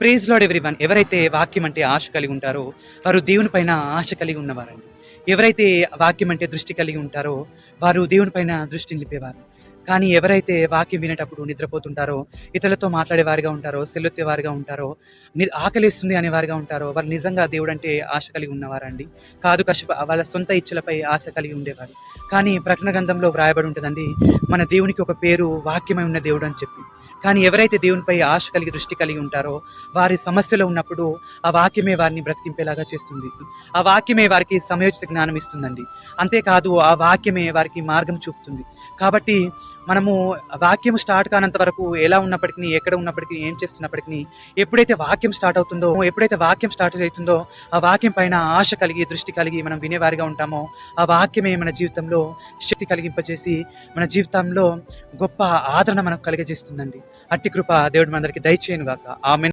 Praise lord everyone. ఎవరైతే వాక్యం అంటే ఆశ కలిగి ఉంటారో వారు దేవుని పైన ఆశ కలిగి ఉన్నవారండి. ఎవరైతే వాక్యం అంటే దృష్టి కలిగి ఉంటారో వారు దేవుని పైన దృష్టి నిలిపేవారు. కానీ ఎవరైతే వాక్యం వినేటప్పుడు నిద్రపోతుంటారో, ఇతరులతో మాట్లాడేవారిగా ఉంటారో, సెల్లొత్తేవారిగా ఉంటారో, ఆకలేస్తుంది అనేవారిగా ఉంటారో, వారు నిజంగా దేవుడు అంటే ఆశ కలిగి ఉన్నవారండి కాదు. వాళ్ళ సొంత ఇచ్చలపై ఆశ కలిగి ఉండేవారు. కానీ ప్రకటన గ్రంథంలో వ్రాయబడి ఉంటుందండి, మన దేవునికి ఒక పేరు వాక్యమై ఉన్న దేవుడు అని చెప్పి. కానీ ఎవరైతే దేవునిపై ఆశ కలిగి దృష్టి కలిగి ఉంటారో వారి సమస్యలో ఉన్నప్పుడు ఆ వాక్యమే వారిని బ్రతికింపేలాగా చేస్తుంది. ఆ వాక్యమే వారికి సమయోచిత జ్ఞానం ఇస్తుందండి. అంతేకాదు ఆ వాక్యమే వారికి మార్గం చూపుతుంది. కాబట్టి మనము వాక్యం స్టార్ట్ కానంత వరకు ఎలా ఉన్నప్పటికీ, ఎక్కడ ఉన్నప్పటికీ, ఏం చేస్తున్నప్పటికీ, ఎప్పుడైతే వాక్యం స్టార్ట్ అవుతుందో ఆ వాక్యం పైన ఆశ కలిగి దృష్టి కలిగి మనం వినేవారిగా ఉంటామో ఆ వాక్యమే మన జీవితంలో శక్తి కలిగింపజేసి మన జీవితంలో గొప్ప ఆదరణ మనకు కలిగజేస్తుందండి. అట్టి కృప దేవుడు మనందరికీ దయచేయను గాక. ఆమేన్.